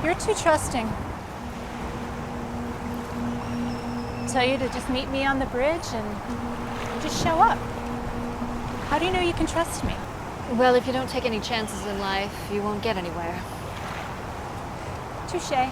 You're too trusting. Tell you to just meet me on the bridge and just show up. How do you know you can trust me? Well, if you don't take any chances in life, you won't get anywhere. Touché.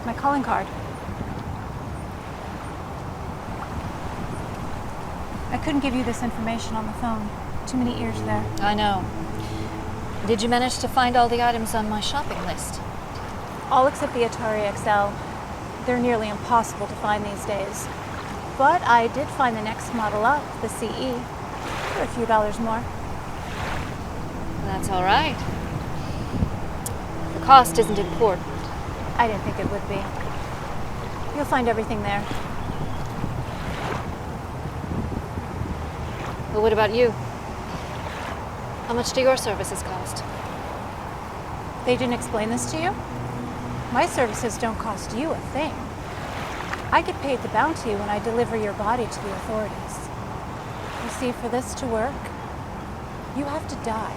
My calling card. I couldn't give you this information on the phone. Too many ears there. I know. Did you manage to find all the items on my shopping list? All except the Atari XL. They're nearly impossible to find these days. But I did find the next model up, the CE, for a few dollars more. That's all right. The cost isn't important. I didn't think it would be. You'll find everything there. Well, what about you? How much do your services cost? They didn't explain this to you? My services don't cost you a thing. I get paid the bounty when I deliver your body to the authorities. You see, for this to work, you have to die.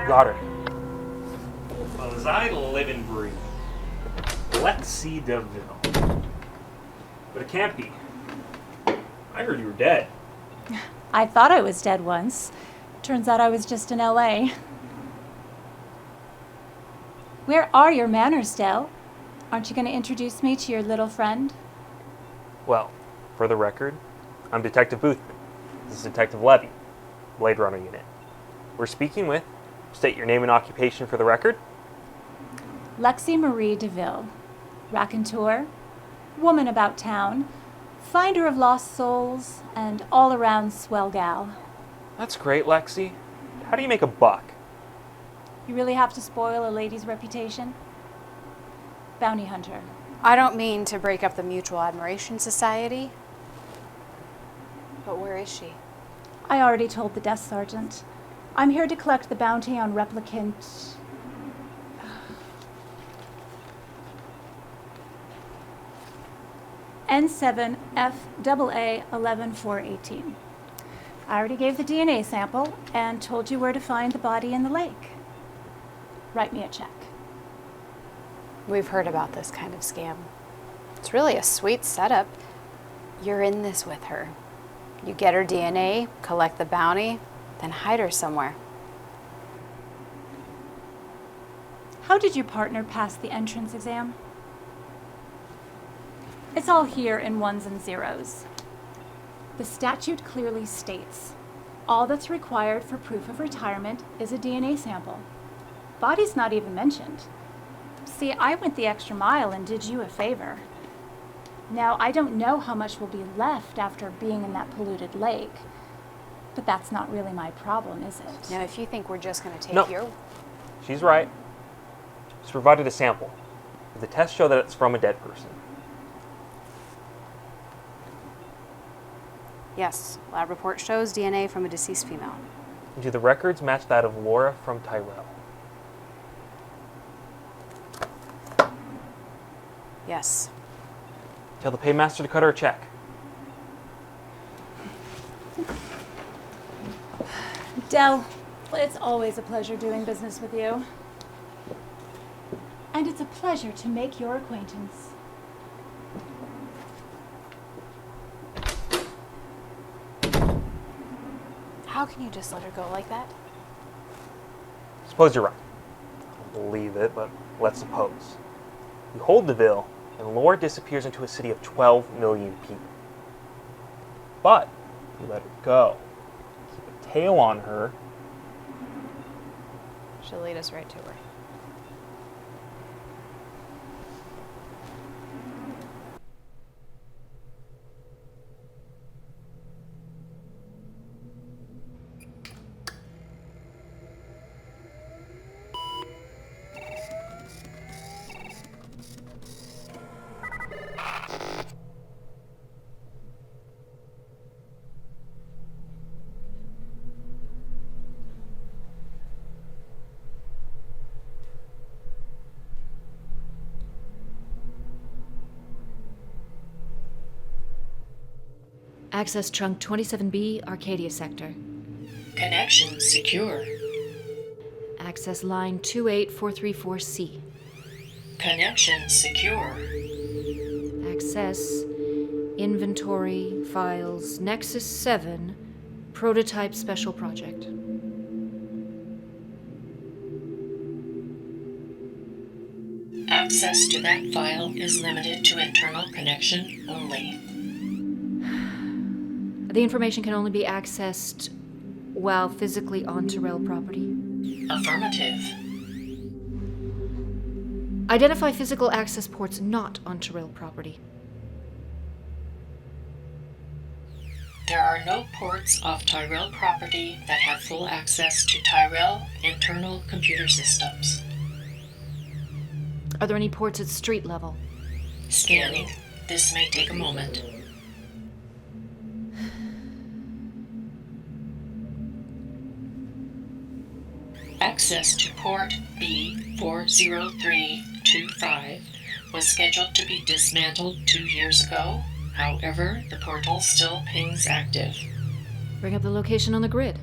Got her. Well, as I live and breathe, Lexi DeVille. But it can't be. I heard you were dead. I thought I was dead once. Turns out I was just in LA. Where are your manners, Del? Aren't you going to introduce me to your little friend? Well, for the record, I'm Detective Boothman. This is Detective Levy, Blade Runner Unit. We're speaking with, state your name and occupation for the record. Lexi Marie DeVille, raconteur, woman about town, finder of lost souls, and all-around swell gal. That's great, Lexi. How do you make a buck? You really have to spoil a lady's reputation? Bounty hunter. I don't mean to break up the Mutual Admiration Society, but where is she? I already told the desk sergeant. I'm here to collect the bounty on Replicant. N7FAA11418. I already gave the DNA sample and told you where to find the body in the lake. Write me a check. We've heard about this kind of scam. It's really a sweet setup. You're in this with her. You get her DNA, collect the bounty, then hide her somewhere. How did your partner pass the entrance exam? It's all here in ones and zeros. The statute clearly states, all that's required for proof of retirement is a DNA sample. Body's not even mentioned. See, I went the extra mile and did you a favor. Now, I don't know how much will be left after being in that polluted lake, but that's not really my problem, is it? Now, if you think we're just going to take No. your... She's right. She's provided a sample. The tests show that it's from a dead person. Yes, lab report shows DNA from a deceased female. Do the records match that of Laura from Tyrell? Yes. Tell the paymaster to cut her a check. Del, it's always a pleasure doing business with you. And it's a pleasure to make your acquaintance. How can you just let her go like that? Suppose you're right. I don't believe it, but let's suppose. You hold the Ville, and Laura disappears into a city of 12 million people. But you let her go. Keep a tail on her. She'll lead us right to her. Access trunk 27B, Arcadia sector. Connection secure. Access line 28434C. Connection secure. Access inventory files Nexus 7 prototype special project. Access to that file is limited to internal connection only. The information can only be accessed while physically on Tyrell property. Affirmative. Identify physical access ports not on Tyrell property. There are no ports off Tyrell property that have full access to Tyrell internal computer systems. Are there any ports at street level? Scanning. This may take a moment. Access to port B40325 was scheduled to be dismantled 2 years ago. However, the portal still pings active. Bring up the location on the grid.